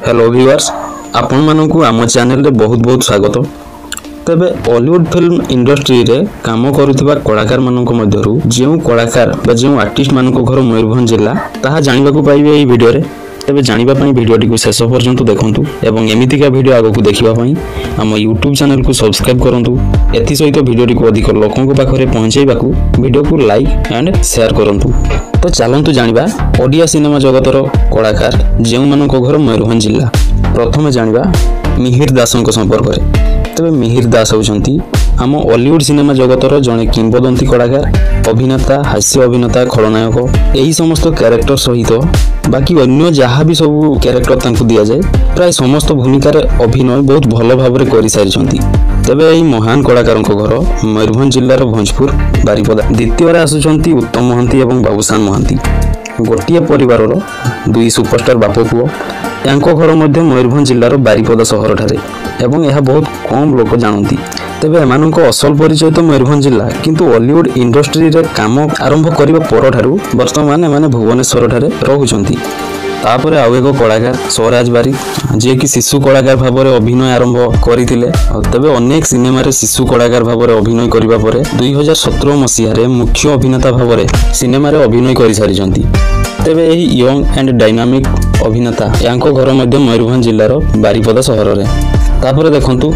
Hello viewers आपण मानकु आम channel रे बहुत बहुत स्वागत। तेबे हॉलीवुड फिल्म इंडस्ट्री रे काम करुथिबा कलाकार मानक मध्यरु जेउ कलाकार बा जेउ आर्टिस्ट मानक घर मयूरभंज जिला ताहा जानिबा को पाइबे एई वीडियो रे। तेबे जानिबा पई वीडियोटी को शेष पर्यंत देखंतु एवं एमिति का वीडियो आगो को देखिबा पई हम YouTube चैनल को सब्सक्राइब करंतु। एथि सहित वीडियोटी को अधिक लोकन को पाखरे पहुंचाइबा को वीडियो को लाइक एंड शेयर करंतु। तो चलंतु जानिबा ओडिया सिनेमा जगतर कलाकार जेउ मानक घर मयूरभंज जिला। प्रथमे जानिबा मिहिर दासଙ୍କ संपर्क रे। तबे मिहिर दास होउछंती आम हॉलीवुड सिनेमा जगतर जने किंबदंती कलाकार, अभिनेता, हास्य अभिनेता, खलनायक एही समस्त कैरेक्टर सहित बाकी अन्य जहाँ भी सब कैरेक्टर तांकु दिया जाए प्राय समस्त भूमिका रे अभिनय बहुत भल भाव में कर सारी। तेबे एही महान कलाकार घर मयूरभंज जिलार भंजपुर बारिपदा। द्वितीय आसुचंती उत्तम महांती एवं बाबूसान महांती। गोटिए परिवार दुई सुपरस्टार बाप पुओ। यांको घर मध्य मयूरभंज जिलार बारिपदा सहर ठारे एवं यह बहुत कम लोक जानती। तेबे एमानंको असल परिचय तो मयूरभंज जिला किंतु हॉलीवुड इंडस्ट्री रे काम आरंभ करिबा पर ठारू वर्तमान माने भुवनेश्वर ठारे रहुचंती। तापरे आउ एक कलाकार स्वराज बारिक जे कि शिशु कलाकार भाव में अभिनय आरंभ करथिले। तबे अनेक सिनेमा रे शिशु कलाकार भाव में अभिनय करिबा परे 2017 मसीहा रे मुख्य अभिनेता भाव में सिनेमा रे अभिनय करि सारिचंती। तेबे एही यंग एंड डायनामिक अभिनेता यांको घर मध्य मयूरभंज जिलार बारिपदा सहर रे। तापरे देखंतु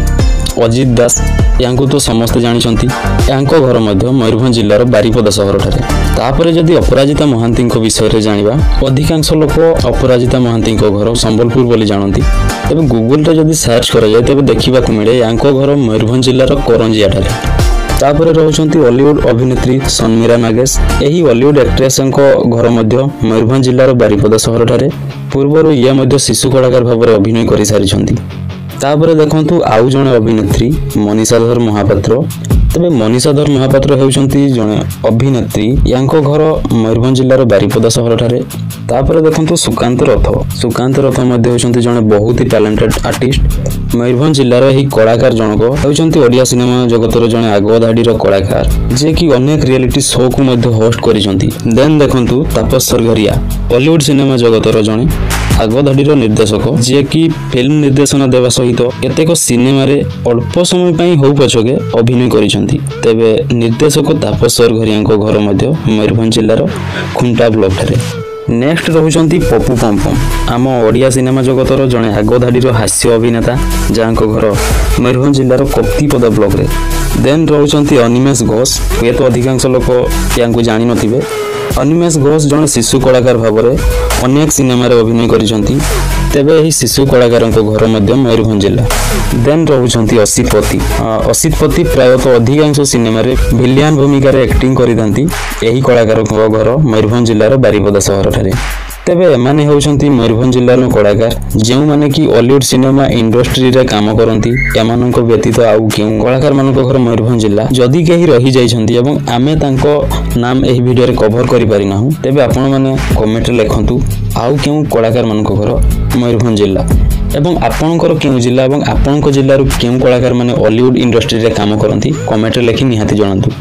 अजित दास यांको तो समस्त जानिचंती। यांको घर मध्य मयूरभंज जिलार बारिपदा सहर ठारे। तापरे जदि अपराजिता महांती विषय रे जानिबा अधिकांश लोक अपराजिता महांती घर संबलपुर बोली जानती। तेबे गूगल रे जदि सर्च करा जाय तेबे देखिबा को मिले यांको घर मयूरभंज जिलार करंजिया ठारे। तापरे रहउछंती हॉलीवुड अभिनेत्री सनमीरा नागेश। एही हॉलीवुड एक्ट्रेस घर मध्य मयूरभंज जिलार बारिपदा सहर ठारे पूर्वरु ये मध्य शिशु कलाकार भाव में अभिनय कर सारिछंती। तापरे देखंतु आउ जणे अभिनेत्री मनीषाधर महापात्र। तबे मनीषाधर महापात्र हेउछंती जणे अभिनेत्री यांको घर मयूरभंज जिलार बारिपदा सहर ठारे। तापरे देखंतु सुकांत रथ मध्य हेउछंती जणे बहुत ही टैलेंटेड आर्टिस्ट। मयूरभंज जिलार एही कलाकार जनक हेउछंती ओडिया सिनेमा जगतर जणे आगो धाडीर कलाकार जे कि अनेक रियलिटी शो को मध्य होस्ट करिसंती। देन देखंतु तापस सरगरिया हॉलीवुड सिनेमा जगतर जणे आगो धाडीर निर्देशक जे कि फिल्म निर्देशन देवा सहित केतेक सिनेमा रे अल्प समय पई हो पछके अभिनय करिसंती। तेबे निर्देशक तापस सरगरिया घर मध्य मयूरभंज जिलार खुंटा ब्लॉक ठारे। नेक्स्ट रहउचंती पप्पू पमपम आम ओडिया सिनेमा जगतर जणे आगो धाडीर हास्य अभिनेता जांको घर मयूरभंज जिलार कप्तिपदा ब्लॉक रे। देन रहउचंती अनिमेश घोष। ये तो अधिकांश लोक यांको जानि नथिबे। अनिमेश घोष जणे शिशु कलाकार भाव में अनेक सिनेमा रे अभिनय करिसंती। तेबे एही शिशु कलाकार घर मध्य मयूरभंज जिला। देन रहउचंती असित पति प्रायतः अधिकांश सिनेमा रे विलियन भूमिका रे एक्टिंग करिदांती। एही कलाकार घर मयूरभंज जिलार बारिपदा सहर ठारे। तेबे एमाने होउछंती मयूरभंज जिलार कलाकार जेउ माने कि हॉलीवुड सिनेमा इंडस्ट्री रे काम करंती। एमानक व्यतीत आउ केउ कलाकार मानक घर मयूरभंज जिला जदि केही रहि जाइछंती एवं आमे तांको नाम एही वीडियो रे कवर करि पारि नाहु तेबे आपण माने कमेंट रे लिखंतु आउ केउ कलाकार मानक घर मयूरभंज जिला एवं आपणकर केउ जिला एवं आपणक जिल्लारु केउ कलाकार माने हॉलीवुड इंडस्ट्री रे काम करंती कमेंट रे लिखि निहाती जणांतु।